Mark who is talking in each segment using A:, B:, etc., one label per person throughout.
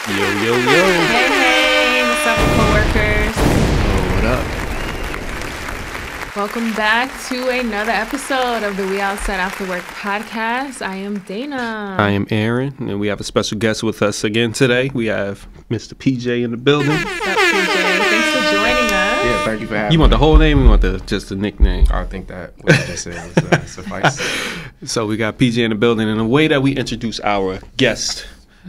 A: Yo, yo, yo.
B: Hey, what's up, co-workers?
A: Oh, what up?
B: Welcome back to another episode of the We Outside Afterwork podcast. I am Dana.
A: I am Aaron, and we have a special guest with us again today. We have Mr. PJ in the building.
B: What's up, PJ? Thanks for joining us.
C: Yeah, thank you for having me.
A: You want the whole name? Or you want just the nickname?
C: I think that what you just said was suffice.
A: So we got PJ in the building, and the way that we introduce our guest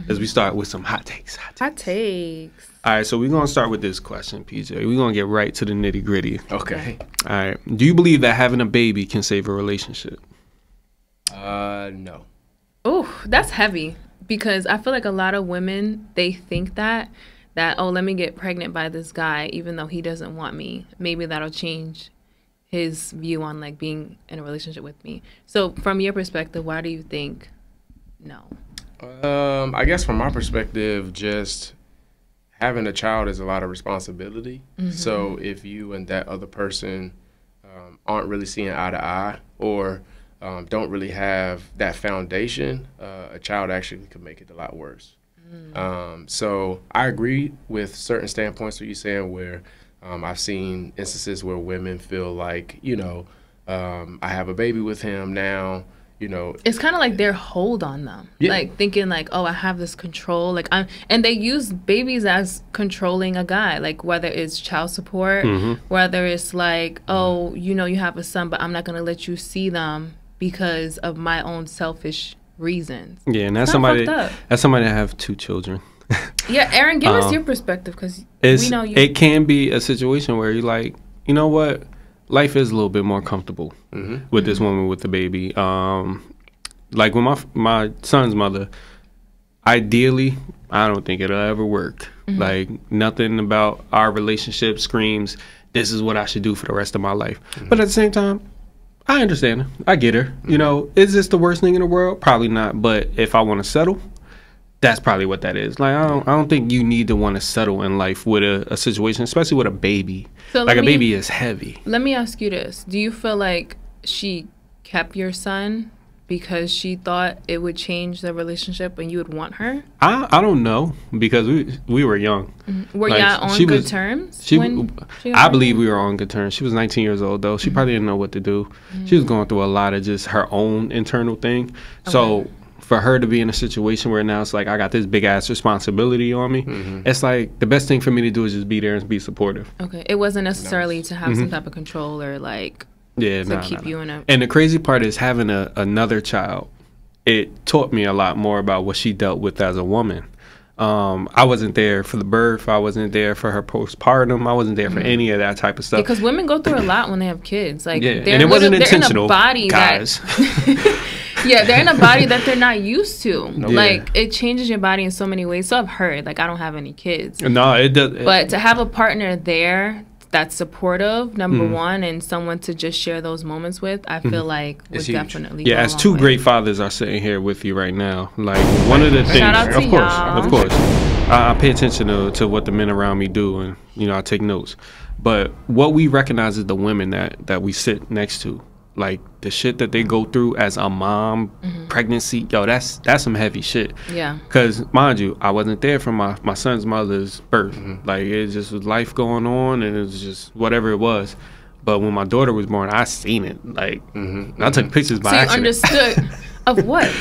A: is we start with some hot takes.
B: Hot takes.
A: All right, so we're going to start with this question, PJ. We're going to get right to the nitty-gritty.
C: Okay.
A: All right. Do you believe that having a baby can save a relationship?
C: No.
B: Oh, that's heavy because I feel like a lot of women, they think that, oh, let me get pregnant by this guy even though he doesn't want me. Maybe that'll change his view on like being in a relationship with me. So from your perspective, why do you think no?
C: I guess from my perspective, just having a child is a lot of responsibility. Mm-hmm. So if you and that other person aren't really seeing eye to eye or don't really have that foundation, a child actually could make it a lot worse. So I agree with certain standpoints that you're saying where I've seen instances where women feel like, I have a baby with him now.
B: It's kind of like their hold on them, like thinking like, oh, I have this control, and they use babies as controlling a guy, like whether it's child support, whether it's like, oh, you have a son, but I'm not going to let you see them because of my own selfish reasons.
A: Yeah, and that's somebody that have 2 children.
B: Yeah, Aaron, give us your perspective because we know you.
A: It can be a situation where you're like, you know what? Life is a little bit more comfortable with this woman with the baby. Like with my son's mother, ideally, I don't think it'll ever work. Like nothing about our relationship screams, this is what I should do for the rest of my life. But at the same time, I understand her. I get her. Is this the worst thing in the world? Probably not. But if I want to settle, that's probably what that is. Like I don't think you need to want to settle in life with a situation, especially with a baby. So like a baby is heavy.
B: Let me ask you this: do you feel like she kept your son because she thought it would change the relationship and you would want her?
A: I don't know because we were young.
B: Were y'all on good terms?
A: I believe we were on good terms. She was 19 years old though. She probably didn't know what to do. She was going through a lot of just her own internal thing. Okay. So for her to be in a situation where now it's like I got this big ass responsibility on me, it's like the best thing for me to do is just be there and be supportive.
B: Okay, it wasn't necessarily to have some type of control or like to keep you in a.
A: And the crazy part is having another child. It taught me a lot more about what she dealt with as a woman. I wasn't there for the birth. I wasn't there for her postpartum. I wasn't there for any of that type of stuff.
B: Because women go through a lot when they have kids. Like,
A: and it wasn't intentional,
B: they're in a body
A: guys.
B: they're in a body that they're not used to. Like, it changes your body in so many ways. So I've heard. Like, I don't have any kids.
A: No, it does.
B: But to have a partner there that's supportive, number one, and someone to just share those moments with, I feel like would definitely go a
A: as
B: long
A: 2
B: way.
A: great fathers are sitting here with you right now. Like one of the things,
B: Shout out to
A: of course, I pay attention to what the men around me do, and I take notes. But what we recognize is the women that we sit next to, like the shit that they go through as a mom, pregnancy, that's some heavy shit. Yeah. Because mind you, I wasn't there for my son's mother's birth. Like it just was life going on, and it was just whatever it was. But when my daughter was born, I seen it. Like I took pictures by accident.
B: So you understood of what?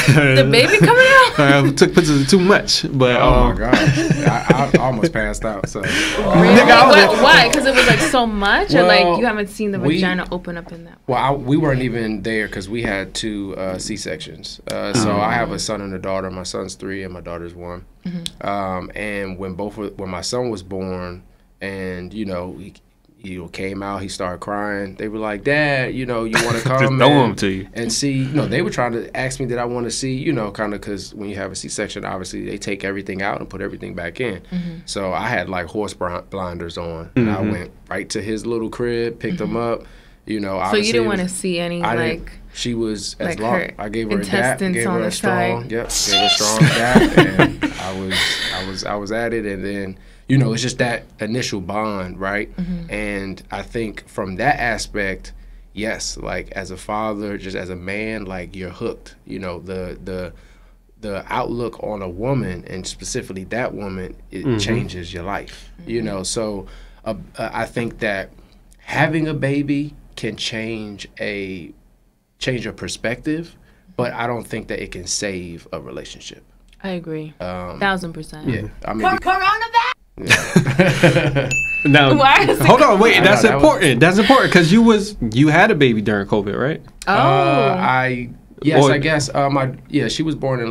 B: The baby coming out?
A: I took pictures of too much, but
C: oh my god, I almost passed out. So
B: really? Why? Because it was like so much, or like you haven't seen the vagina open up in that?
C: Well, we weren't even there because we had 2 C-sections. So I have a son and a daughter. My son's 3 and my daughter's 1. And when my son was born, and he came out, he started crying. They were like, "Dad, you want to come
A: just throw him to you
C: and see?" They were trying to ask me, did I want to see? Kind of because when you have a C-section, obviously they take everything out and put everything back in. So I had like horse blinders on, and I went right to his little crib, picked him up. So
B: you didn't want to see any
C: she was as
B: like
C: long. I gave her a dap, gave her a strong, gave her a strong dap, and I was at it, and then. It's just that initial bond, right? And I think from that aspect, yes, like as a father, just as a man, like you're hooked. The the outlook on a woman, and specifically that woman, it changes your life. You know, so I think that having a baby can change your perspective, but I don't think that it can save a relationship.
B: I agree. 1000%.
C: Yeah, I mean,
A: now, hold on, wait. That's important. That's important because you had a baby during COVID, right?
B: Oh,
C: I guess. She was born in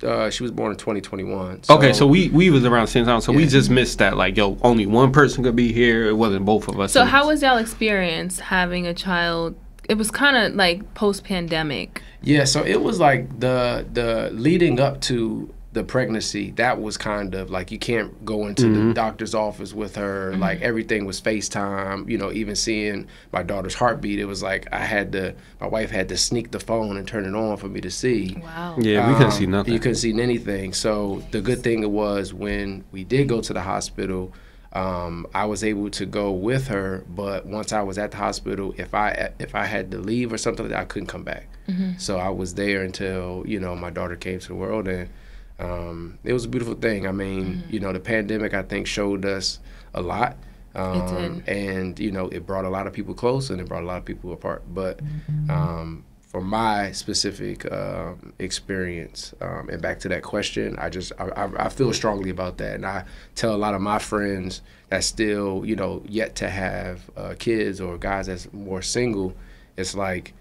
C: 2021. So,
A: okay, so we was around the same time, so we just missed that. Like, only one person could be here. It wasn't both of us.
B: So how was y'all experience having a child? It was kind of like post-pandemic.
C: Yeah, so it was like the leading up to the pregnancy, that was kind of like, you can't go into the doctor's office with her. Like, everything was FaceTime. You know, even seeing my daughter's heartbeat, it was like my wife had to sneak the phone and turn it on for me to see.
B: Wow.
A: Yeah, we couldn't see nothing.
C: You couldn't see anything. So the good thing was, when we did go to the hospital, I was able to go with her, but once I was at the hospital, if I had to leave or something like that, I couldn't come back. So I was there until, my daughter came to the world, and it was a beautiful thing. I mean, the pandemic, I think, showed us a lot.
B: It did.
C: And, it brought a lot of people close, and it brought a lot of people apart. But for my specific experience, and back to that question, I feel strongly about that. And I tell a lot of my friends that still, yet to have kids, or guys that's more single, it's like,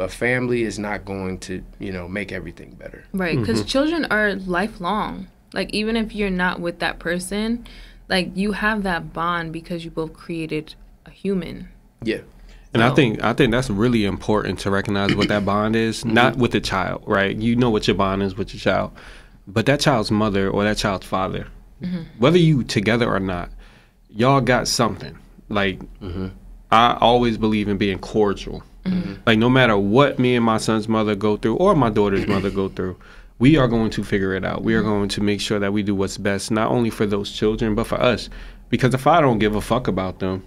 C: a family is not going to, make everything better.
B: Right, because children are lifelong. Like, even if you're not with that person, like, you have that bond because you both created a human.
C: Yeah.
A: And I think that's really important to recognize what that bond is, not with the child, right? You know what your bond is with your child, but that child's mother or that child's father, whether you together or not, y'all got something. Like, I always believe in being cordial. Like, no matter what me and my son's mother go through, or my daughter's mother go through, we are going to figure it out. We are going to make sure that we do what's best, not only for those children, but for us. Because if I don't give a fuck about them,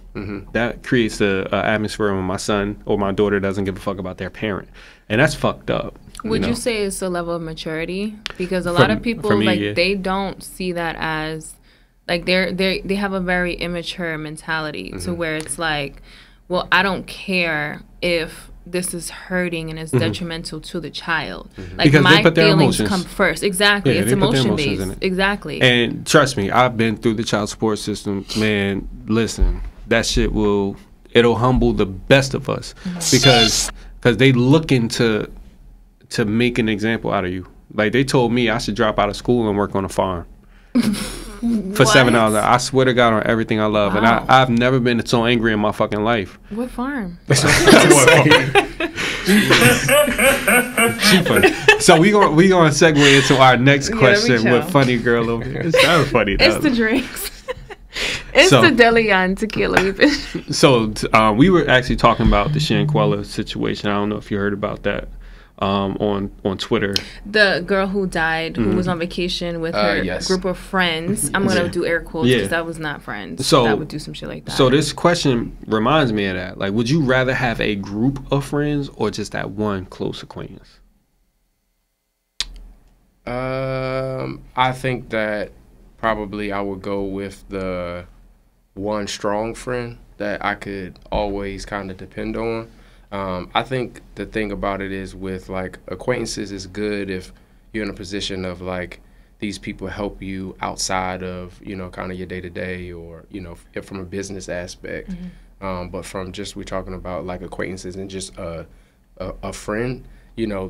A: that creates a atmosphere when my son or my daughter doesn't give a fuck about their parent. And that's fucked up.
B: Would you say it's a level of maturity? Because a lot of people, they don't see that as, like, they have a very immature mentality to where it's like, well, I don't care if this is hurting and it's detrimental to the child. Like, because my feelings come first. Exactly. It's emotion based. Exactly.
A: And trust me, I've been through the child support system. Man, listen, that shit it'll humble the best of us, because they looking to make an example out of you. Like, they told me I should drop out of school and work on a farm. For $7. I swear to God on everything I love. And I've never been so angry in my fucking life.
B: What farm?
A: She funny. So we gonna segue into our next question with funny girl over here. That was funny though.
B: It's the drinks. It's the Deleon tequila.
A: So we were actually talking about the Shanquella situation. I don't know if you heard about that. On Twitter,
B: the girl who died, who was on vacation with her group of friends. I'm gonna do air quotes because that was not friends. So that would do some shit like that.
A: So this question reminds me of that. Like, would you rather have a group of friends or just that one close acquaintance?
C: I think that probably I would go with the one strong friend that I could always kind of depend on. I think the thing about it is, with like acquaintances, is good if you're in a position of like, these people help you outside of, kind of your day to day, or, if from a business aspect. But from just, we're talking about like acquaintances and just a friend,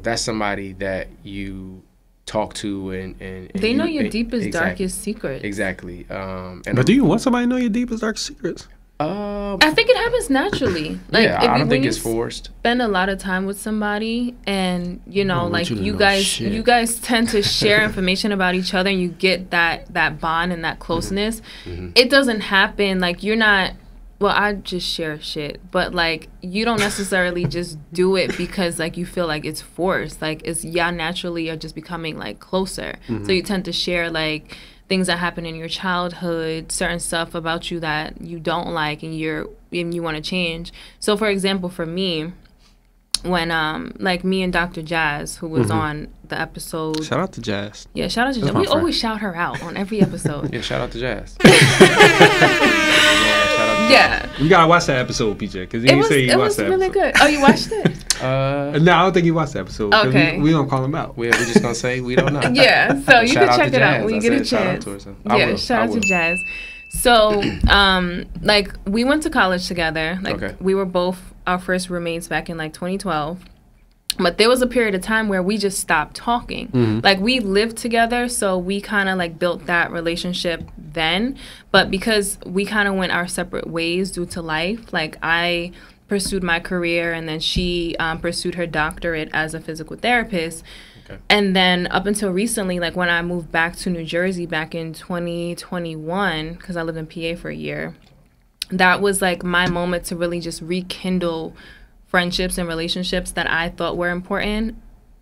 C: that's somebody that you talk to and
B: they know your deepest, darkest secrets.
C: Exactly.
A: But do you want somebody to know your deepest, darkest secrets?
B: I think it happens naturally. Like,
C: yeah, I don't think it's forced.
B: Spend a lot of time with somebody, and like you guys tend to share information about each other, and you get that bond and that closeness. It doesn't happen like, you're not. Well, I just share shit, but like, you don't necessarily just do it because like you feel like it's forced. Like, it's y'all naturally are just becoming like closer. So you tend to share like things that happen in your childhood, certain stuff about you that you don't like and you want to change. So for example, for me, when like me and Dr. Jazz, who was on the episode.
A: Shout out to Jazz.
B: Yeah, shout out to Jazz. We always shout her out on every episode.
C: Yeah, shout out to Jazz.
B: Yeah.
A: You gotta watch that episode, PJ, because you say you watched that
B: really
A: episode.
B: good. Oh, you watched it?
A: No, I don't think you watched the episode.
B: Okay.
A: We don't call him out.
C: We're just gonna say we don't know.
B: Yeah, so you can check it out when you get a chance.
C: Yeah,
B: shout out to Jazz. So, like, we went to college together. Like, we were both our first roommates back in, like, 2012. But there was a period of time where we just stopped talking. Like, we lived together, so we kind of, like, built that relationship then. But because we kind of went our separate ways due to life, like, I pursued my career, and then she pursued her doctorate as a physical therapist. And then up until recently, like when I moved back to New Jersey back in 2021, because I lived in PA for a year, that was like my moment to really just rekindle friendships and relationships that I thought were important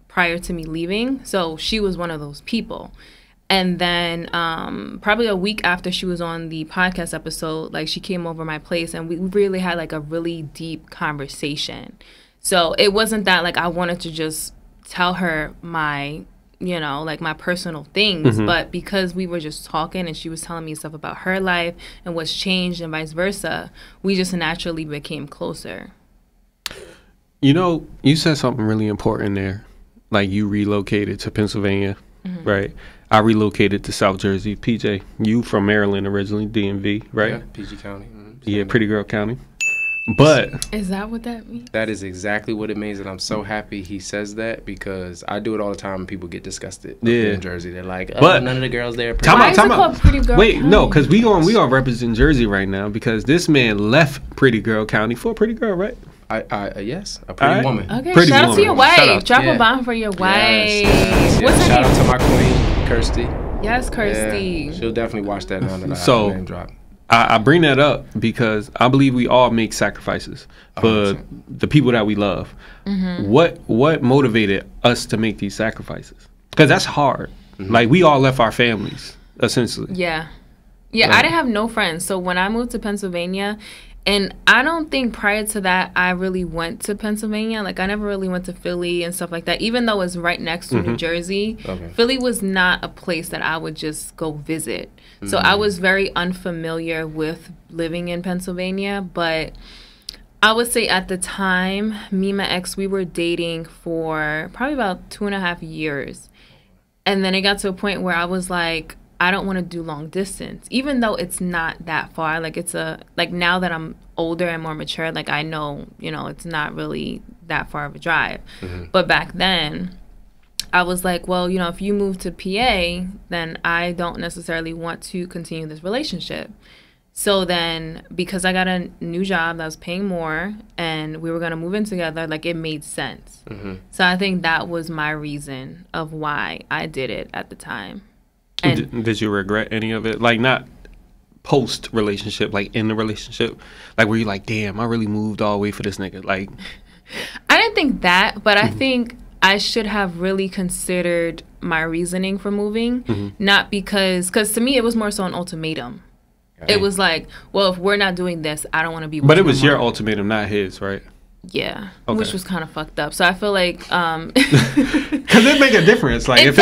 B: prior to me leaving. So she was one of those people. And then probably a week after she was on the podcast episode, like she came over my place and we really had like a really deep conversation. So it wasn't that like I wanted to just tell her my, you know, like my personal things, but because we were just talking and she was telling me stuff about her life and what's changed and vice versa, we just naturally became closer.
A: You know, you said something really important there. Like you relocated to Pennsylvania, right? I relocated to South Jersey. PJ, you from Maryland originally, DMV, right?
C: Yeah, PG County.
A: Yeah, Pretty Girl County. But
B: is that what that means?
C: That is exactly what it means, and I'm so happy he says that because I do it all the time and people get disgusted. Yeah, in Jersey, they're like, "Oh, but none of the girls there."
A: Time out. Pretty Girl Wait, County? No, because we are representing Jersey right now because this man left Pretty Girl County for a pretty girl, right?
C: Yes, a pretty woman.
B: Okay,
A: pretty
B: shout
A: woman.
B: out to your wife. Drop a bomb for your wife.
C: Yes.
B: What's her
C: shout
B: name?
C: out to my queen, Kirsty.
B: Yes, Kirsty.
C: Yeah, she'll definitely watch that now that I name drop.
A: I bring that up because I believe we all make sacrifices for 100%. The people that we love. What motivated us to make these sacrifices? Because that's hard. Like we all left our families, essentially.
B: Yeah. I didn't have no friends. So when I moved to Pennsylvania, and I don't think prior to that I really went to Pennsylvania. Like I never really went to Philly and stuff like that. Even though it's right next to New Jersey, Philly was not a place that I would just go visit. So I was very unfamiliar with living in Pennsylvania. But I would say at the time, me and my ex, we were dating for probably about 2.5 years. And then it got to a point where I was like, I don't want to do long distance, even though it's not that far. Like like now that I'm older and more mature, like I know, you know, it's not really that far of a drive. But back then I was like, well, you know, if you move to PA, then I don't necessarily want to continue this relationship. So then because I got a new job that was paying more and we were going to move in together, like it made sense. So I think that was my reason of why I did it at the time.
A: And did you regret any of it? Like not post relationship, like in the relationship, like were you like, damn, I really moved all the way for this nigga? Like,
B: I didn't think that, but I think I should have really considered my reasoning for moving, not because to me it was more so an ultimatum. It was like, well, if we're not doing this, I don't want to be with you.
A: But it was your ultimatum, not his, right?
B: Yeah, which was kind of fucked up. So I feel like
A: because it make a difference. Like if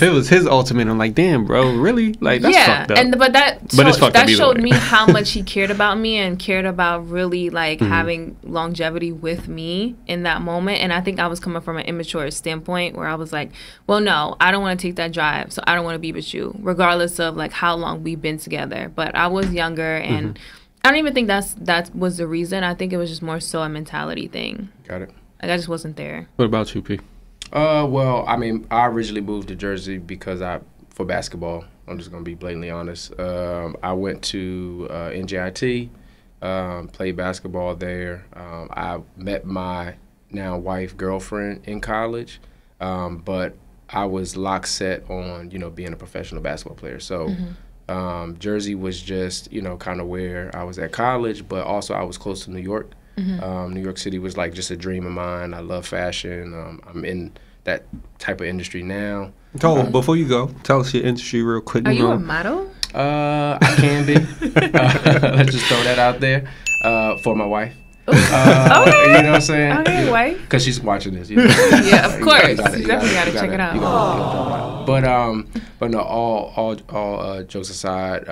A: it was his ultimatum, like damn, bro, really, like that's fucked up.
B: But that showed me how much he cared about me and cared about really like having longevity with me in that moment. And I think I was coming from an immature standpoint where I was like, well, no, I don't want to take that drive, so I don't want to be with you, regardless of like how long we've been together. But I was younger and. I don't even think that was the reason. I think it was just more so a mentality thing.
C: Got it.
B: Like I just wasn't there.
A: What about you, P?
C: Well, I mean, I originally moved to Jersey because for basketball. I'm just gonna be blatantly honest. I went to NJIT, played basketball there. I met my now wife, girlfriend in college, but I was lock set on being a professional basketball player. So. Jersey was just, kind of where I was at college, but also I was close to New York. New York City was like just a dream of mine. I love fashion. I'm in that type of industry now.
A: So before you go, tell us your industry real quick.
B: Are you a model?
C: I can be. Let's just throw that out there for my wife. You know what I'm saying?
B: Okay, why?
C: Because she's watching this.
B: Yeah, of course. You definitely gotta check it out.
C: But no, all jokes aside,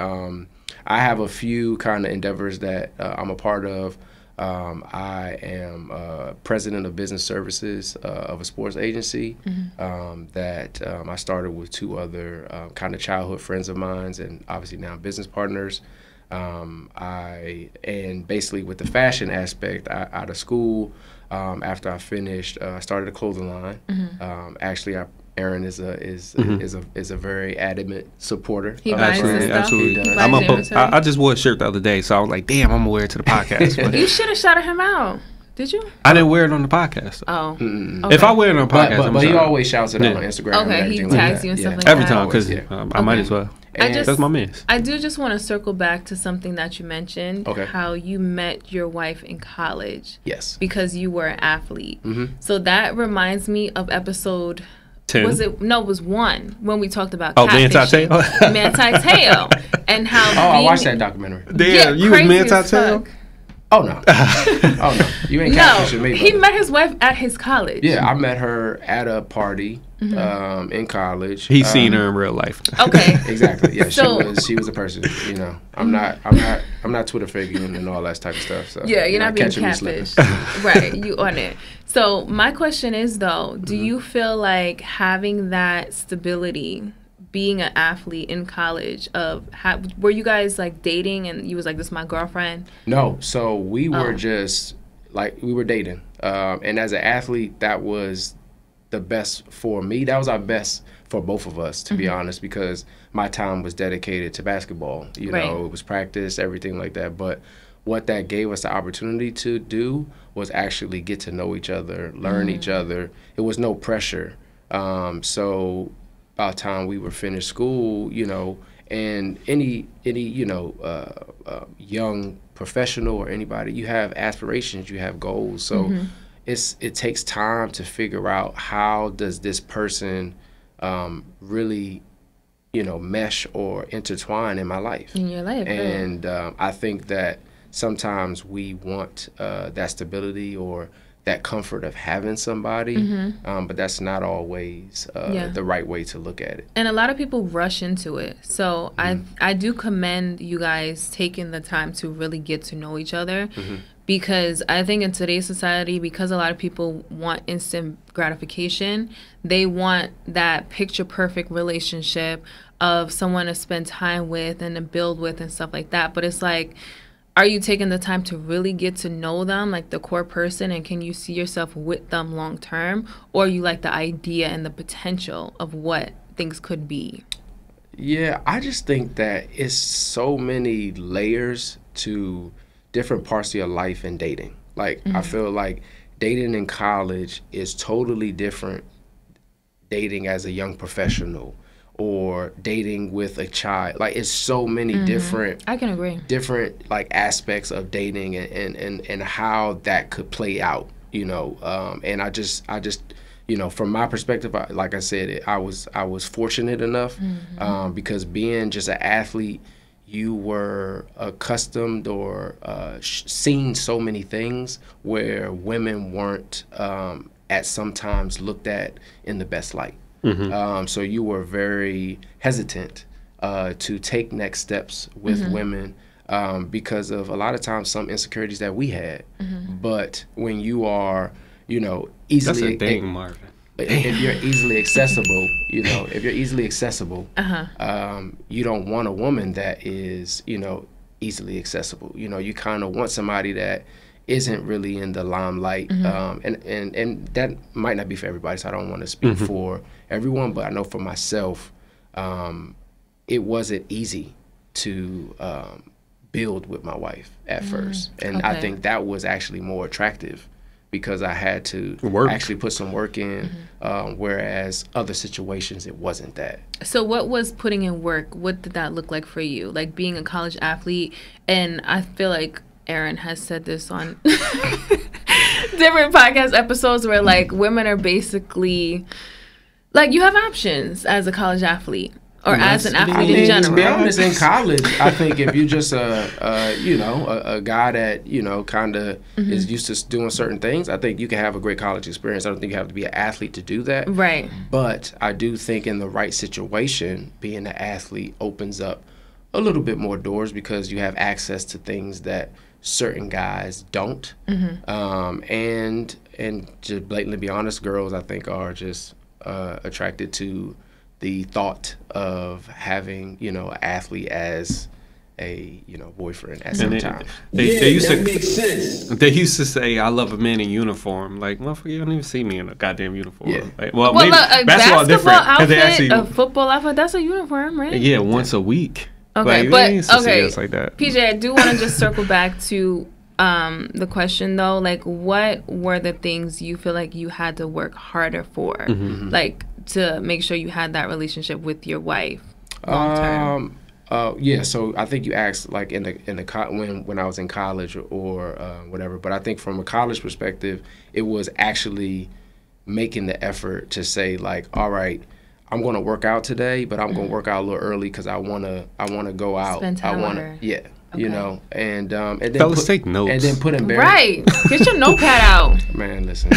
C: I have a few kind of endeavors that I'm a part of. I am president of business services of a sports agency that I started with 2 other kind of childhood friends of mine, and obviously now business partners. And basically with the fashion aspect, out of school, after I finished, I started a clothing line. Actually, Aaron is a very adamant supporter.
B: He buys his stuff.
A: Absolutely. I just wore a shirt the other day, so I was like, damn, I'm gonna wear it to the podcast.
B: You should have shouted him out. Did you?
A: I didn't wear it on the podcast.
B: Oh.
A: Okay. If I wear it on the podcast,
C: but he always shouts it out on Instagram.
B: Okay, he tags you and stuff like
A: every
B: that.
A: time, because I might as well. That's my miss.
B: I do just want to circle back to something that you mentioned.
C: Okay.
B: How you met your wife in college.
C: Yes.
B: Because you were an athlete. So that reminds me of episode
A: 10.
B: Was it? No, it was 1 when we talked about
A: Manti-Teo.
B: Manti-Teo. And how
C: I watched that documentary.
A: Damn, you was Manti-Teo?
C: Oh no. Oh no. You ain't catfishing me.
B: He met his wife at his college.
C: Yeah, I met her at a party in college.
A: He's seen her in real life.
B: Okay.
C: Exactly. Yeah, she was a person. You know, I'm not Twitter faking and all that type of stuff. So
B: yeah, you're not being catfished. Right, you on it. So my question is though, do you feel like having that stability, being an athlete in college, were you guys like dating and you was like, this is my girlfriend?
C: No, so we were just like, we were dating. And as an athlete, that was the best for me. That was our best for both of us, to be honest, because my time was dedicated to basketball. You know, it was practice, everything like that. But what that gave us the opportunity to do was actually get to know each other, learn each other. It was no pressure. So by the time we were finished school, you know, and any you know, young professional or anybody, you have aspirations, you have goals. So it takes time to figure out how does this person really, you know, mesh or intertwine in my life.
B: In your life.
C: And I think that sometimes we want that stability or that comfort of having somebody, but that's not always the right way to look at it.
B: And a lot of people rush into it. So I do commend you guys taking the time to really get to know each other, because I think in today's society, because a lot of people want instant gratification, they want that picture perfect relationship of someone to spend time with and to build with and stuff like that. But it's like, are you taking the time to really get to know them, like the core person, and can you see yourself with them long term? Or you like the idea and the potential of what things could be?
C: Yeah, I just think that it's so many layers to different parts of your life in dating. Like, I feel like dating in college is totally different dating as a young professional or dating with a child. Like, it's so many different,
B: I can agree,
C: different like aspects of dating and how that could play out, you know. And I just you know, from my perspective, like I said, I was fortunate enough because being just an athlete, you were accustomed or seen so many things where women weren't at sometimes looked at in the best light. So you were very hesitant to take next steps with women because of a lot of times some insecurities that we had. But when you are, you know, easily...
A: That's a thing, Marvin.
C: If you're easily accessible, you know, if you're easily accessible, you don't want a woman that is, you know, easily accessible. You know, you kind of want somebody that isn't really in the limelight. And that might not be for everybody, so I don't want to speak for everyone, but I know for myself, it wasn't easy to build with my wife at first. And I think that was actually more attractive because I had to actually put some work in, whereas other situations, it wasn't that.
B: So what was putting in work? What did that look like for you? Like being a college athlete, and I feel like Aaron has said this on different podcast episodes where like women are basically, like, you have options as a college athlete. Or as an athlete in general?
C: To be honest, in college, I think if you just a guy that kind of is used to doing certain things, I think you can have a great college experience. I don't think you have to be an athlete to do that.
B: Right.
C: But I do think in the right situation, being an athlete opens up a little bit more doors because you have access to things that certain guys don't. And to blatantly be honest, girls I think are just attracted to the thought of having, an athlete as a, boyfriend at some time.
A: They used to say, I love a man in uniform. Like, motherfucker, you don't even see me in a goddamn uniform.
C: Yeah.
A: Like,
B: well,
A: maybe
B: a
A: basketball different.
B: Outfit, a football outfit, that's a uniform, right?
A: Yeah, once a week.
B: Okay,
A: like,
B: but, okay,
A: like that.
B: PJ, I do want to just circle back to the question, though. Like, what were the things you feel like you had to work harder for? Like, to make sure you had that relationship with your wife long term?
C: Yeah, so I think you asked like when I was in college or whatever, but I think from a college perspective, it was actually making the effort to say like, all right, I'm going to work out today, but I'm going to work out a little early because I want to go out.
B: Spend time with her.
C: Yeah.
B: Okay.
C: And then
A: fellas, take notes.
C: And then put in
B: right. Get your notepad out.
C: Man, listen.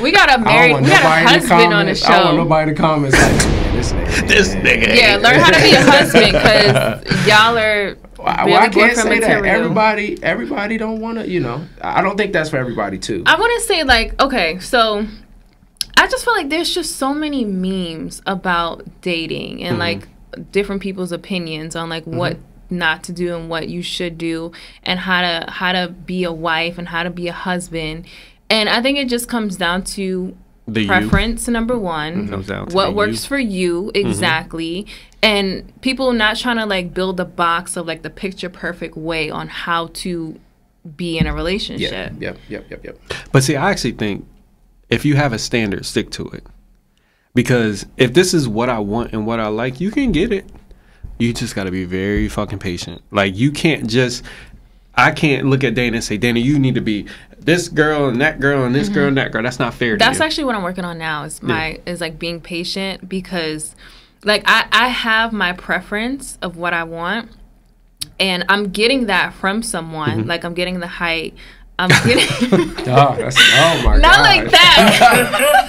B: We got a husband on the show.
C: I don't want nobody to comment like, this nigga.
B: Yeah, learn how to be a husband because y'all are.
C: Well, I can't say that. Everybody don't want to. I don't think that's for everybody too.
B: I want to say like, okay, so I just feel like there's just so many memes about dating and like different people's opinions on like what not to do and what you should do and how to be a wife and how to be a husband. And I think it just comes down to the preference, number one.
A: Comes down to
B: what works for you exactly. And people not trying to like build a box of like the picture perfect way on how to be in a relationship.
C: Yep.
A: But see, I actually think if you have a standard, stick to it. Because if this is what I want and what I like, you can get it. You just got to be very fucking patient. Like, you can't just... I can't look at Dana and say, Dana, you need to be this girl and that girl and this girl and that girl. That's not fair to you.
B: That's actually what I'm working on now is is like being patient because like I have my preference of what I want and I'm getting that from someone. Like I'm getting the height. I'm getting
C: oh my god.
B: Not like that.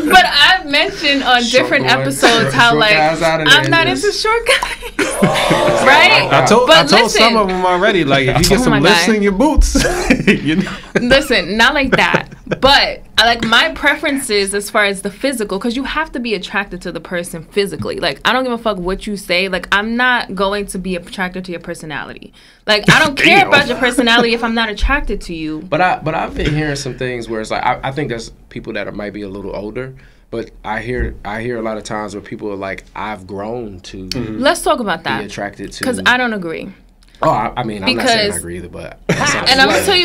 B: But I've mentioned on different episodes how like I'm not into short guys. Right?
A: I told some of them already, like if you get some lifts in your boots,
B: Listen, not like that. But I like my preferences as far as the physical, because you have to be attracted to the person physically. Like, I don't give a fuck what you say. Like, I'm not going to be attracted to your personality. Like, I don't care about your personality if I'm not attracted to you.
C: But I've been hearing some things where it's like I think there's people that might be a little older. But I hear a lot of times where people are like, I've grown to.
B: Let's talk about that.
C: Be attracted to.
B: Because I don't agree.
C: Oh, I mean, I'm not saying I agree either, but.
B: And I'm going to tell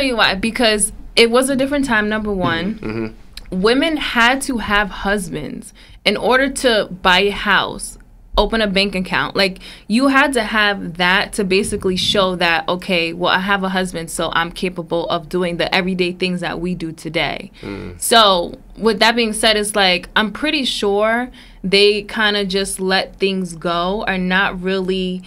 B: you why. Because it was a different time, number one. Women had to have husbands in order to buy a house, open a bank account. Like, you had to have that to basically show that, okay, well, I have a husband, so I'm capable of doing the everyday things that we do today. So, with that being said, it's like, I'm pretty sure they kind of just let things go, are not really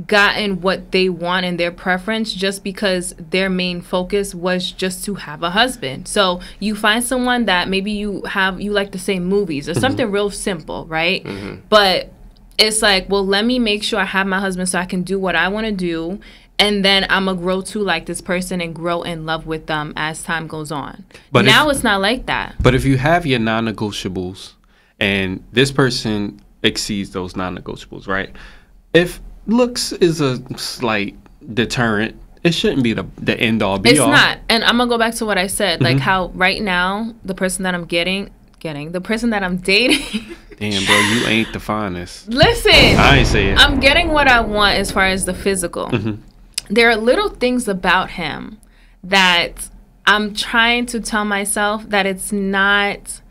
B: gotten what they want in their preference just because their main focus was just to have a husband. So you find someone that maybe you like the same movies or something real simple, right? But it's like, well, let me make sure I have my husband so I can do what I want to do, and then I'm gonna grow to like this person and grow in love with them as time goes on. But now it's not like that.
A: But if you have your non-negotiables and this person exceeds those non-negotiables, right? If looks is a slight deterrent, it shouldn't be the end all be all.
B: It's not. And I'm gonna go back to what I said, like how right now the person that I'm the person that I'm dating.
A: Damn, bro, you ain't the finest.
B: Listen,
A: I ain't saying.
B: I'm getting what I want as far as the physical. There are little things about him that I'm trying to tell myself that it's not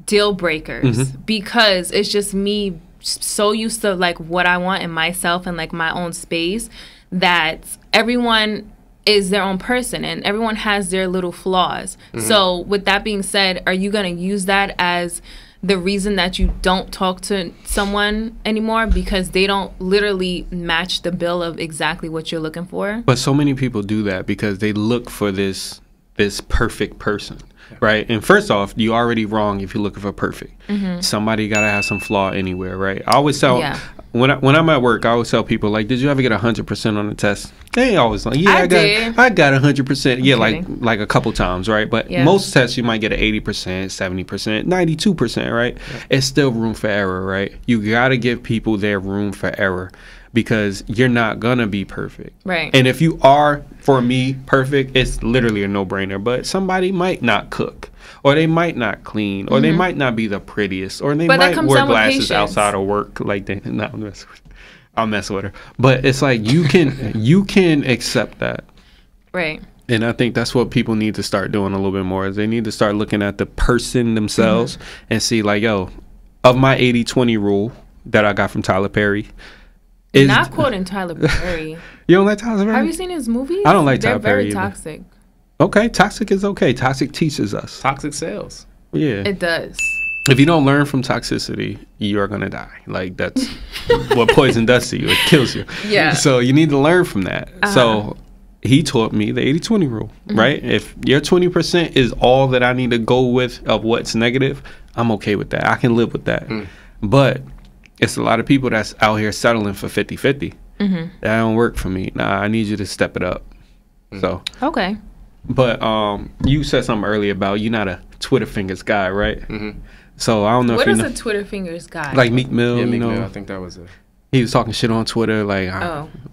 B: deal breakers because it's just me so used to like what I want in myself and like my own space that everyone is their own person, and everyone has their little flaws. So with that being said, are you going to use that as the reason that you don't talk to someone anymore because they don't literally match the bill of exactly what you're looking for?
A: But so many people do that because they look for this perfect person, right? And first off, you're already wrong if you're looking for perfect. Somebody got to have some flaw anywhere, right? I always tell, when I'm at work, I always tell people, like, did you ever get 100% on the test? They always like, yeah, I got 100%. Yeah, like a couple times, right? But most tests, you might get an 80%, 70%, 92%, right? It's still room for error, right? You got to give people their room for error, because you're not gonna be perfect,
B: right?
A: And if you are, for me, perfect, it's literally a no-brainer. But somebody might not cook, or they might not clean, or they might not be the prettiest, or they might wear glasses outside of work. Like they, no, I'll mess with her. But it's like you can accept that,
B: right?
A: And I think that's what people need to start doing a little bit more. Is they need to start looking at the person themselves and see, like, yo, of my 80-20 rule that I got from Tyler Perry.
B: Not quoting Tyler Perry.
A: You don't like Tyler Perry?
B: Have you seen his movies?
A: I don't like Tyler Perry.
B: They're very toxic.
A: Okay, toxic is okay. Toxic teaches us.
C: Toxic sells.
A: Yeah.
B: It does.
A: If you don't learn from toxicity, you're going to die. Like, that's what poison does to you. It kills you.
B: Yeah.
A: So you need to learn from that. So he taught me the 80-20 rule, right? If your 20% is all that I need to go with of what's negative, I'm okay with that. I can live with that. But it's a lot of people that's out here settling for 50-50. That don't work for me. Nah, I need you to step it up. So
B: okay.
A: But you said something earlier about you're not a Twitter fingers guy, right? So I don't know
B: what
A: if you
B: is
A: know.
B: a Twitter fingers guy?
A: Like Meek Mill,
C: Yeah,
A: you
C: Meek
A: know.
C: Mill, I think that was it.
A: He was talking shit on Twitter, like.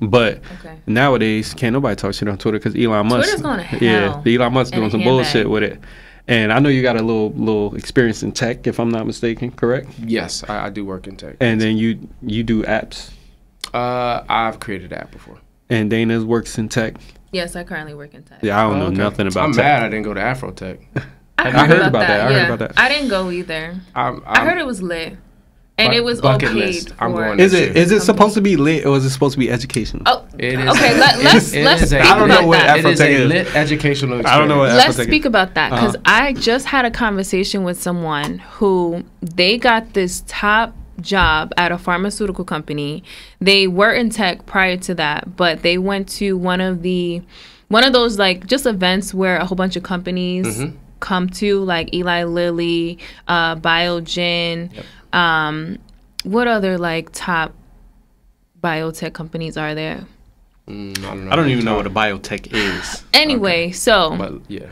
A: But nowadays, can't nobody talk shit on Twitter because Elon Musk.
B: Twitter's going to hell.
A: Yeah, Elon Musk doing some bullshit with it. And I know you got a little experience in tech, if I'm not mistaken, correct?
C: Yes, I do work in tech.
A: And then you do apps?
C: I've created an app before.
A: And Dana works in tech?
B: Yes, I currently work in tech.
A: Yeah, I don't know nothing about
C: I'm
A: tech.
C: mad I didn't go to Afro-Tech.
B: I heard about that. I heard about that. I didn't go either. I heard it was lit. And it was all paid for.
A: Is it supposed to be lit, or is it supposed to be educational?
C: Oh, it is.
B: Okay, let's speak about that.
C: I don't know what Afro-Tech is. Lit educational experience.
A: I don't know what
B: Let's speak about that, because I just had a conversation with someone who they got this top job at a pharmaceutical company. They were in tech prior to that, but they went to one of those like just events where a whole bunch of companies come to, like Eli Lilly, Biogen. What other like top biotech companies are there?
A: I don't even know what a biotech is.
B: Anyway, so
C: but yeah,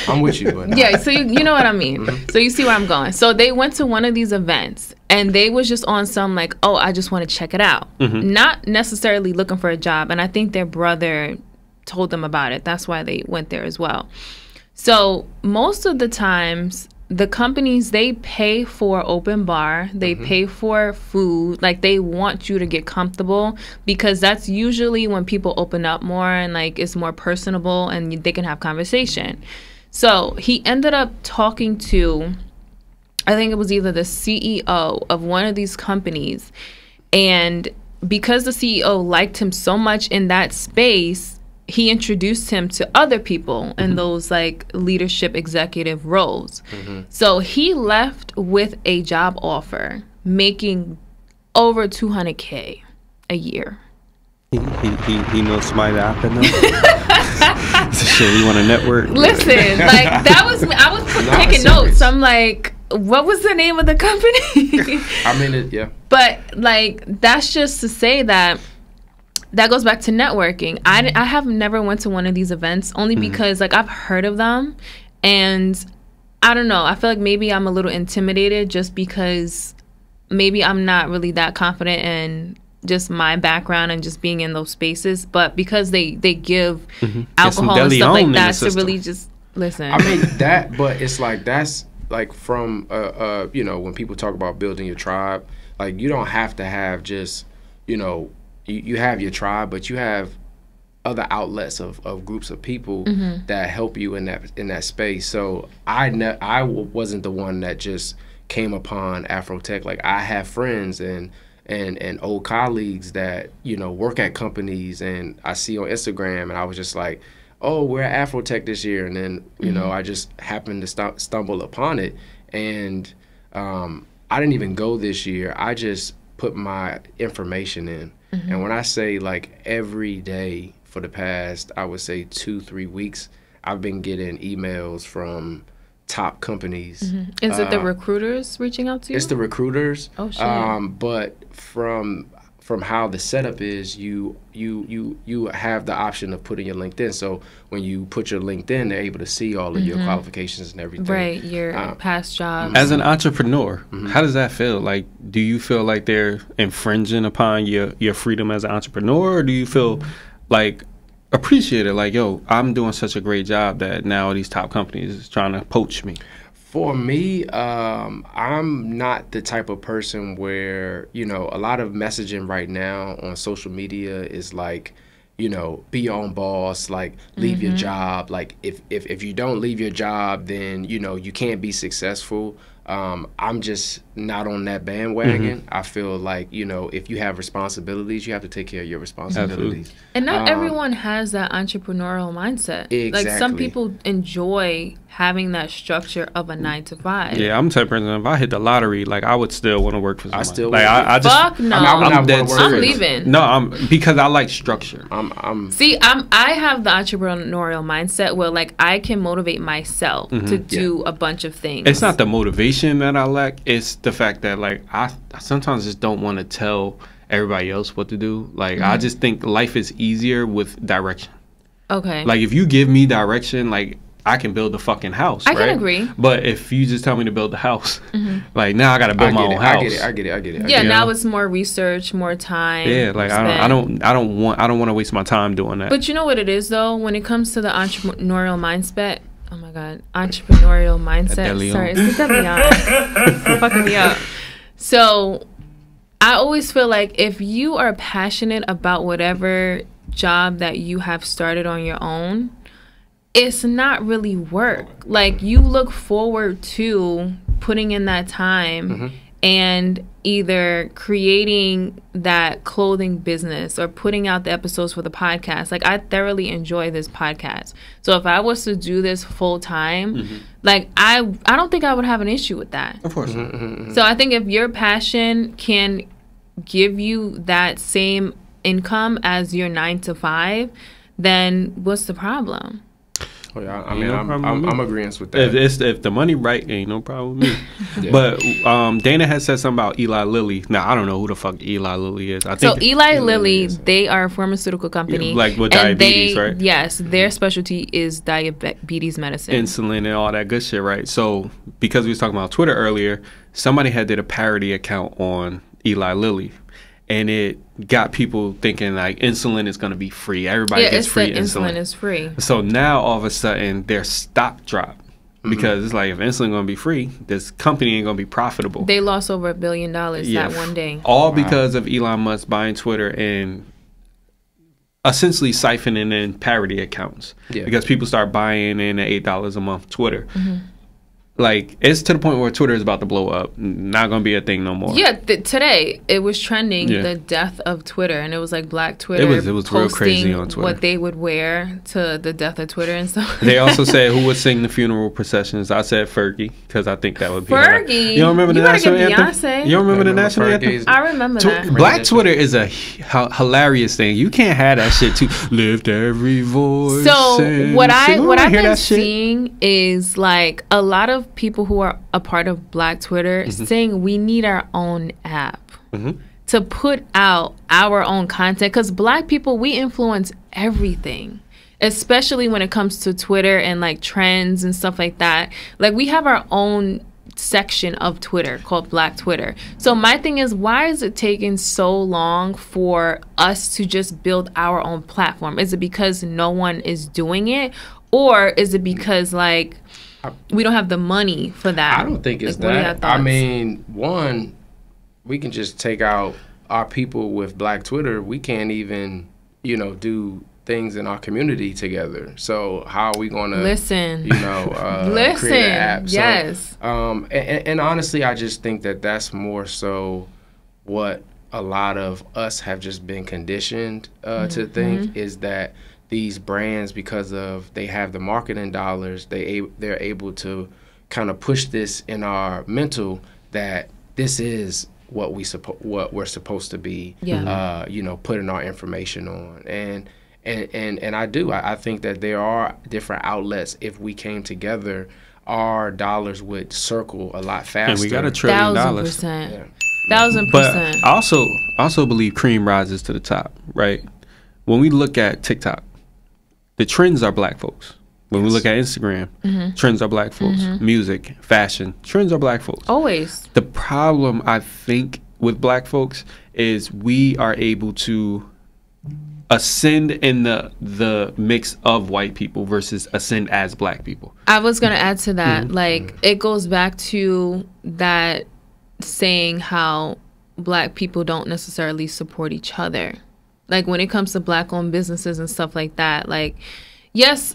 C: I'm with you. But
B: yeah, so you know what I mean. So you see where I'm going. So they went to one of these events, and they was just on some like, oh, I just want to check it out, not necessarily looking for a job. And I think their brother told them about it. That's why they went there as well. So most of the times, the companies, they pay for open bar, they pay for food, like they want you to get comfortable, because that's usually when people open up more and like it's more personable and they can have conversation. So he ended up talking to, I think it was either the CEO of one of these companies, and because the CEO liked him so much in that space, he introduced him to other people in those like leadership executive roles. So he left with a job offer making over $200K a year.
A: He knows somebody out there now. So we want to network.
B: Listen, like that was I was taking notes. I'm like, what was the name of the company?
C: I mean, yeah.
B: But like that's just to say that goes back to networking. I have never went to one of these events only because like I've heard of them, and I don't know. I feel like maybe I'm a little intimidated just because maybe I'm not really that confident in just my background and just being in those spaces. But because they give alcohol and stuff like that to really just listen.
C: I mean that, but it's like that's like from you know, when people talk about building your tribe, like you don't have to have just, you know, you have your tribe, but you have other outlets of groups of people that help you in that space. So I wasn't the one that just came upon Afro-Tech. Like I have friends and and old colleagues that, you know, work at companies, and I see on Instagram, and I was just like, oh, we're at Afro-Tech this year, and then, you know, I just happened to stumble upon it, and I didn't even go this year. I just put my information in, and when I say like every day for the past, I would say 2-3 weeks, I've been getting emails from top companies.
B: Is it the recruiters reaching out to you?
C: It's the recruiters.
B: Oh, shit.
C: But from how the setup is, you have the option of putting your LinkedIn. So when you put your LinkedIn, they're able to see all of your qualifications and everything.
B: Right, your past jobs.
A: As an entrepreneur, how does that feel? Like, do you feel like they're infringing upon your freedom as an entrepreneur, or do you feel like appreciated? Like, yo, I'm doing such a great job that now these top companies is trying to poach me.
C: For me, I'm not the type of person where, you know, a lot of messaging right now on social media is like, you know, be your own boss, like leave your job. Like if you don't leave your job, then, you know, you can't be successful. I'm just not on that bandwagon. I feel like, you know, if you have responsibilities, you have to take care of your responsibilities.
B: And not everyone has that entrepreneurial mindset.
C: Exactly.
B: Like, some people enjoy having that structure of a 9-to-5.
A: Yeah, I'm the type of person, if I hit the lottery, like, I would still want to work for somebody.
C: I still
A: like, I just,
B: fuck no.
C: I'm
A: dead serious.
B: I'm leaving.
A: No, because I like structure.
B: I have the entrepreneurial mindset where, like, I can motivate myself to do a bunch of things.
A: It's not the motivation that I lack. It's the fact that, like, I sometimes just don't want to tell everybody else what to do. Like, I just think life is easier with direction.
B: Okay.
A: Like, if you give me direction, like, I can build a fucking house.
B: I can agree.
A: But if you just tell me to build the house, like, now I got to build my own house.
C: I get it.
B: Yeah, now it's more research, more time.
A: Yeah, like, I don't want to waste my time doing that.
B: But you know what it is, though, when it comes to the entrepreneurial mindset. Oh my God, entrepreneurial mindset. Sorry, it's the Leon. Fucking me up. So I always feel like if you are passionate about whatever job that you have started on your own, it's not really work. Like, you look forward to putting in that time and either creating that clothing business or putting out the episodes for the podcast. Like, I thoroughly enjoy this podcast. So if I was to do this full time, like, I don't think I would have an issue with that.
A: Of course.
B: So I think if your passion can give you that same income as your 9-to-5, then what's the problem?
C: Oh, yeah, I mean, I'm agreeing with that.
A: If the money right, ain't no problem with me. But Dana has said something about Eli Lilly. Now, I don't know who the fuck Eli Lilly is. I think
B: Eli Lilly, they are a pharmaceutical company.
A: Like with diabetes, right?
B: Yes, their specialty is diabetes medicine.
A: Insulin and all that good shit, right? So, because we was talking about Twitter earlier, somebody had did a parody account on Eli Lilly. And it got people thinking, like, insulin is going to be free. Everybody gets free insulin.
B: Insulin is free.
A: So now, all of a sudden, their stock dropped. Because it's like, if insulin going to be free, this company ain't going to be profitable.
B: They lost over $1 billion that one day.
A: All because of Elon Musk buying Twitter and essentially siphoning in parody accounts. Yeah. Because people start buying in at $8 a month Twitter. Like, it's to the point where Twitter is about to blow up. Not going to be a thing no more.
B: Yeah, today it was trending, the death of Twitter. And it was like Black Twitter.
A: It was real crazy on Twitter.
B: What they would wear to the death of Twitter and stuff.
A: They also said who would sing the funeral processions. I said Fergie, because I think that would be
B: Fergie?
A: You don't remember the national anthem?
B: Beyonce.
A: You don't remember the national anthem?
B: I remember that.
A: Black Twitter is a hilarious thing. You can't have that shit too. Lift every voice.
B: So what I've been seeing is, like, a lot of people who are a part of Black Twitter saying we need our own app to put out our own content, because Black people, we influence everything, especially when it comes to Twitter and, like, trends and stuff like that. Like, we have our own section of Twitter called Black Twitter. So my thing is, why is it taking so long for us to just build our own platform? Is it because no one is doing it, or is it because, like, we don't have the money for that?
C: I don't think it's that. I mean, one, we can just take out our people with Black Twitter. We can't even, you know, do things in our community together. So how are we going to
B: listen?
C: You know, create an app?
B: Yes.
C: So, and honestly, I just think that that's more so what a lot of us have just been conditioned to think is that these brands, because of they have the marketing dollars, they're able to kind of push this in our mental that this is what we're supposed to be, putting our information on. And I think that there are different outlets. If we came together, our dollars would circle a lot faster.
A: And we got $1 trillion.
B: 1,000%.
C: Yeah.
B: 1,000%.
A: But I also believe cream rises to the top, right? When we look at TikTok, the trends are black folks. When we look at Instagram, trends are black folks. Music, fashion, trends are black folks.
B: Always.
A: The problem, I think, with black folks is we are able to ascend in the mix of white people versus ascend as black people.
B: I was going to add to that. Like, it goes back to that saying how black people don't necessarily support each other. Like, when it comes to black-owned businesses and stuff like that, like, yes,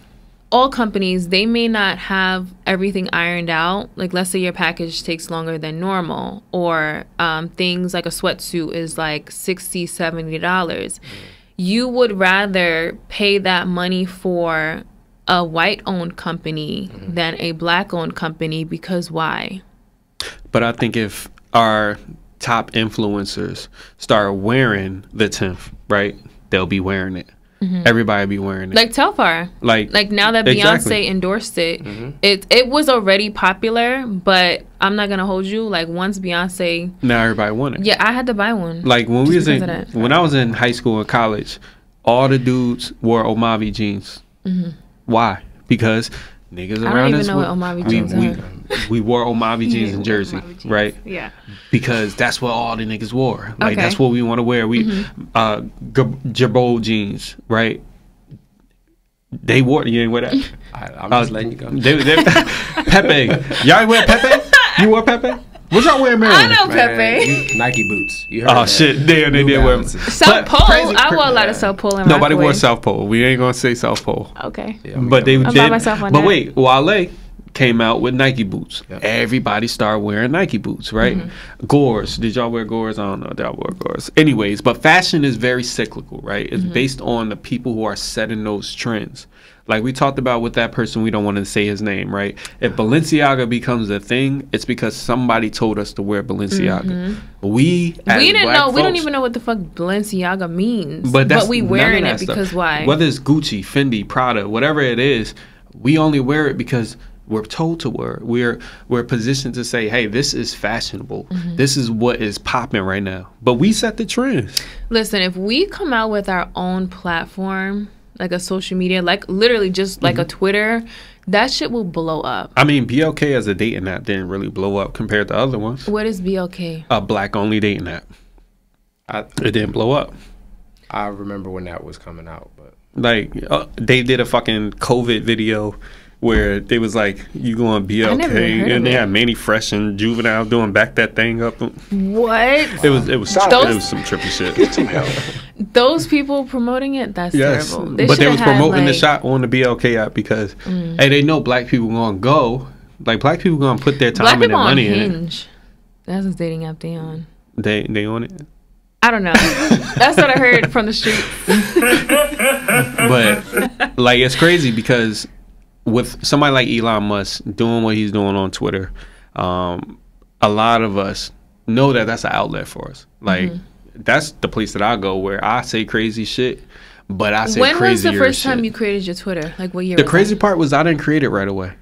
B: all companies, they may not have everything ironed out. Like, let's say your package takes longer than normal, or things like a sweatsuit is like $60, $70. You would rather pay that money for a white-owned company than a black-owned company, because why?
A: But I think if our top influencers start wearing the 10th, right, they'll be wearing it. Everybody be wearing it.
B: Like Telfar. Like now that Beyonce endorsed it, it was already popular, but I'm not gonna hold you. Like, once Beyonce,
A: now everybody want it.
B: Yeah, I had to buy one.
A: Like, when I was in high school and college, all the dudes wore Omavi jeans. Why? Because niggas around us, we wore Omavi jeans in Jersey, right?
B: Yeah.
A: Because that's what all the niggas wore. Like, that's what we want to wear. We Jabot jeans, right? They wore. You ain't wear that.
C: I'm just letting you go.
A: Pepe, y'all ain't wear Pepe? You wore Pepe? What y'all wear in Maryland?
B: I know Pepe.
C: Nike boots. You heard
A: that. Shit, they did wear them.
B: South Pole. I wore a lot of South Pole.
A: Nobody wore South Pole. We ain't gonna say South Pole.
B: Okay.
C: Yeah,
A: but they did.
B: But
A: wait, Wale came out with Nike boots. Everybody started wearing Nike boots, right? Gores. Did y'all wear Gores? I don't know. Did y'all wear Gores? Anyways, but fashion is very cyclical, right? It's based on the people who are setting those trends. Like we talked about with that person, we don't want to say his name, right? If Balenciaga becomes a thing, it's because somebody told us to wear Balenciaga. We didn't know.
B: We don't even know what the fuck Balenciaga means. But we wearing it because why?
A: Whether it's Gucci, Fendi, Prada, whatever it is, we only wear it because we're told to wear it. We're positioned to say, hey, this is fashionable. This is what is popping right now. But we set the trends.
B: Listen, if we come out with our own platform, like a social media, like literally just like a Twitter, that shit will blow up.
A: I mean, BLK as a dating app didn't really blow up compared to other ones.
B: What is BLK?
A: A black only dating app. It didn't blow up.
C: I remember when that was coming out, but
A: like they did a fucking COVID video where they was like, you going BLK, and they had Manny Fresh and Juvenile doing Back That Thing Up.
B: What?
A: It was some trippy shit.
C: Get some help.
B: Those people promoting it, that's terrible.
A: But they was promoting the shot on the BLK app because hey, they know black people gonna go. Like, black people gonna put their time and their money in it.
B: That's a dating app they on.
A: They on it?
B: I don't know. That's what I heard from the streets.
A: But like, it's crazy because with somebody like Elon Musk doing what he's doing on Twitter, a lot of us know that that's an outlet for us. Like, that's the place that I go where I say crazy shit, but I say crazier shit. When was the first
B: time you created your Twitter? Like, what year?
A: The crazy part was I didn't create it right away.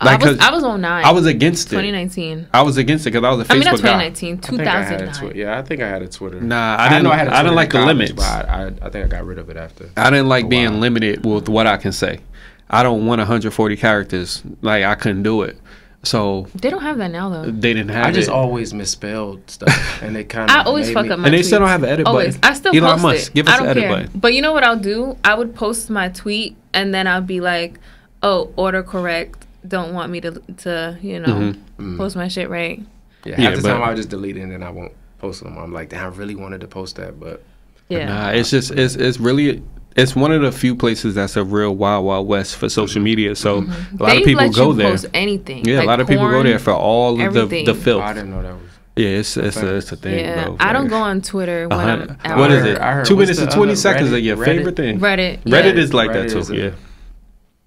B: Like, I was 09.
A: I was against it.
B: 2019.
A: I was against it because I was a Facebook
B: guy. 2019, 2009.
C: I think I had a Twitter.
A: Nah, I didn't like the limits.
C: But I think I got rid of it after.
A: I didn't like being limited with what I can say. I don't want 140 characters. Like, I couldn't do it. So
B: they don't have that now, though.
A: They didn't have it.
C: I just always misspelled stuff, and they kind of.
B: I always fuck up my tweets.
A: And they still don't have an edit button.
B: I still
A: Elon
B: post
A: Musk,
B: it.
A: give us
B: I don't
A: an edit
B: care.
A: button.
B: But you know what I'll do? I would post my tweet, and then I'll be like, "Oh, order correct. Don't want me to you know, post my shit right."
C: Yeah, half the time I just delete it, and then I won't post them. I'm like, damn, I really wanted to post that, but
B: yeah.
A: Nah, it's just it's really. It's one of the few places that's a real wild, wild west for social media. So a lot of people go there.
B: Post anything.
A: Yeah, like, a lot of people go there for all of the filth.
C: I didn't know that was.
A: Yeah, it's a thing,
B: yeah,
A: bro.
B: I don't go on Twitter when I'm at
A: what
B: work.
A: is it? 2 minutes and 20 seconds of your favorite thing.
B: Reddit.
A: Reddit is like that too. Yeah.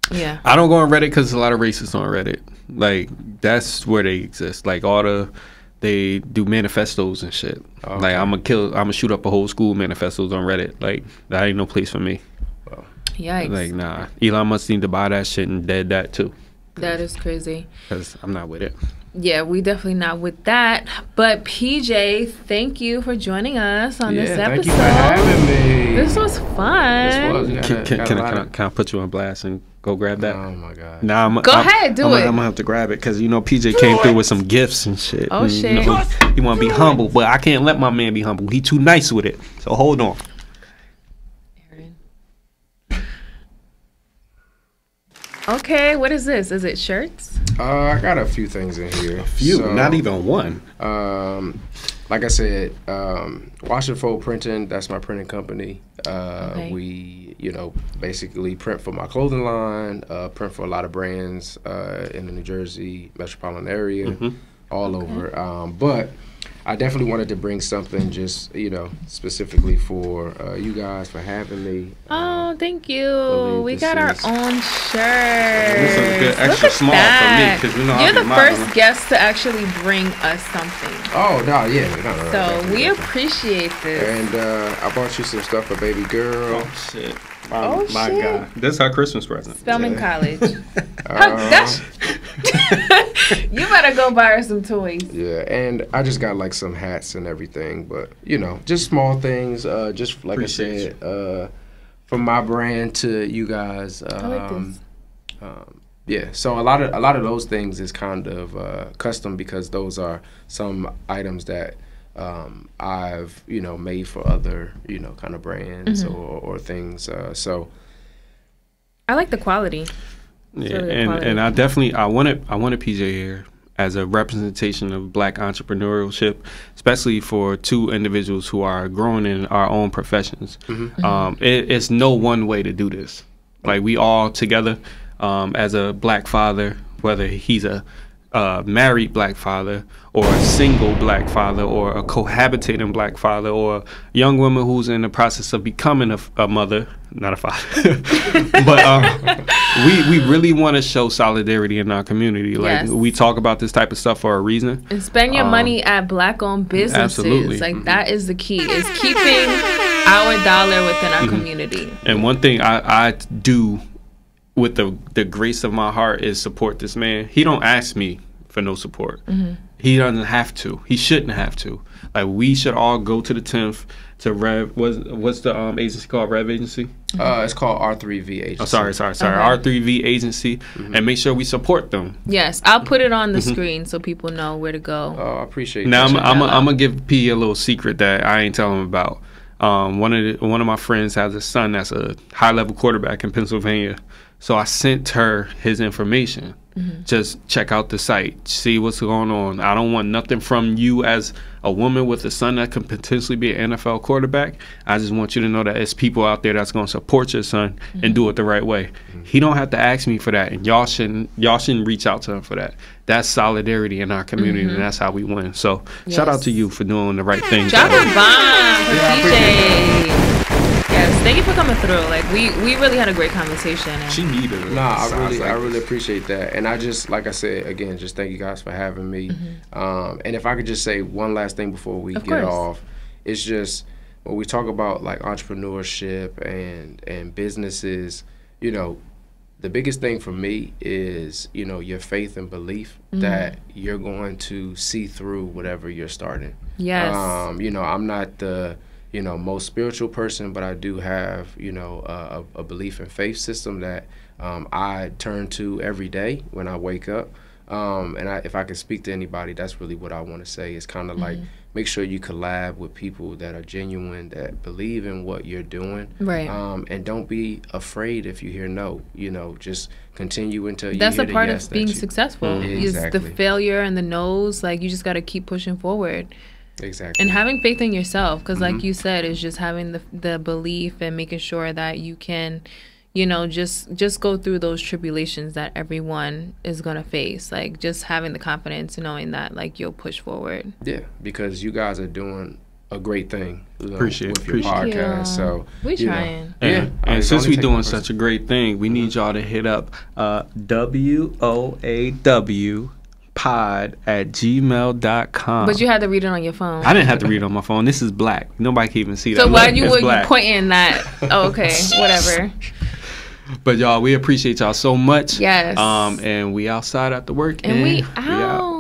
B: Yeah.
A: I don't go on Reddit because there's a lot of racists on Reddit. Like that's where they exist. Like they do manifestos and shit. Okay. Like I'm gonna shoot up a whole school manifestos on Reddit. Like that ain't no place for me.
C: Wow.
B: Yikes.
A: Like nah, Elon Musk need to buy that shit and dead that too.
B: That is crazy.
A: Because I'm not with it.
B: Yeah, we definitely not with that. But PJ, thank you for joining us on this episode.
C: Thank you for having me.
B: This was fun.
A: This was. Can I put you on blast and go grab that?
C: Oh my god.
A: Nah,
B: go ahead, do it.
A: I'm gonna have to grab it because PJ came through with some gifts and shit.
B: Oh
A: and,
B: shit.
A: He want to be humble, but I can't let my man be humble. He too nice with it. So hold on.
B: Okay, what is this? Is it shirts?
C: I got a few things in here.
A: Not even one.
C: Like I said, Wash and Fold Printing, that's my printing company.
B: Okay.
C: We, basically print for my clothing line, print for a lot of brands in the New Jersey metropolitan area, all over. But I definitely wanted to bring something just, specifically for you guys for having me.
B: Oh, thank you. We got our own shirt.
A: This is good, extra small for me because
B: you're the first guest to actually bring us something.
C: Oh, no, yeah. No,
B: so we appreciate this.
C: And I bought you some stuff for baby girl.
A: Oh, shit.
B: My
A: God. This is our Christmas present.
B: Spelman College. You better go buy her some toys.
C: Yeah, and I just got like some hats and everything, but just small things. Just like
A: Appreciate
C: I said, from my brand to you guys.
B: I like this.
C: Yeah, so a lot of those things is kind of custom because those are some items that I've made for other kind of brands or things. So
B: I like the quality.
A: Yeah, and I wanted PJ here as a representation of Black entrepreneurship, especially for two individuals who are growing in our own professions. It's no one way to do this. Like we all together, as a Black father, whether he's a married Black father or a single Black father or a cohabitating Black father or a young woman who's in the process of becoming a mother, not a father. But we really want to show solidarity in our community. Like we talk about this type of stuff for a reason.
B: And spend your money at Black-owned businesses.
A: Absolutely.
B: Like that is the key. Is keeping our dollar within our community.
A: And one thing I do with the grace of my heart is support this man. He don't ask me for no support. He doesn't have to. He shouldn't have to. Like we should all go to the 10th to Rev. What's the agency called? Rev Agency.
C: It's called R3V Agency.
A: Oh, sorry. R3V Agency, and make sure we support them.
B: Yes, I'll put it on the screen so people know where to go.
C: Oh, I appreciate.
A: Now I'm gonna give P a little secret that I ain't telling him about. One of my friends has a son that's a high-level quarterback in Pennsylvania. So I sent her his information. Just check out the site, see what's going on. I don't want nothing from you as a woman with a son that could potentially be an NFL quarterback. I just want you to know that there's people out there that's going to support your son and do it the right way. He don't have to ask me for that, and y'all shouldn't reach out to him for that. That's solidarity in our community, and that's how we win. So shout out to you for doing the right thing.
B: Drop a bomb for PJ. Yes, thank you for coming through. Like we really had a great conversation. And
A: she needed it.
C: Nah, I really appreciate that. And I just, like I said, again, just thank you guys for having me. And if I could just say one last thing before we get off, it's just when we talk about like entrepreneurship and businesses, the biggest thing for me is, your faith and belief that you're going to see through whatever you're starting.
B: Yes.
C: I'm not the most spiritual person, but I do have, a belief and faith system that I turn to every day when I wake up. And if I can speak to anybody, that's really what I want to say. It's kind of like make sure you collab with people that are genuine, that believe in what you're doing.
B: Right.
C: And don't be afraid if you hear no. Just continue until you
B: That's
C: hear
B: a part
C: yes
B: of being successful.
C: Exactly.
B: Is the failure and the no's. Like you just got to keep pushing forward.
C: Exactly.
B: And having faith in yourself, because like you said, it's just having the belief and making sure that you can, you know, just go through those tribulations that everyone is gonna face. Like, just having the confidence, knowing that like you'll push forward.
C: Yeah, because you guys are doing a great thing,
A: appreciate
C: with your podcast. So
B: we trying.
A: And since we're doing such a great thing, we need y'all to hit up WOAW pod@gmail.com.
B: But you had to read it on your phone.
A: I didn't have to read it on my phone. This is black. Nobody can even see that.
B: So why you pointing that? Oh, okay, whatever.
A: But y'all, we appreciate y'all so much.
B: Yes.
A: And we outside after work.
B: And we out.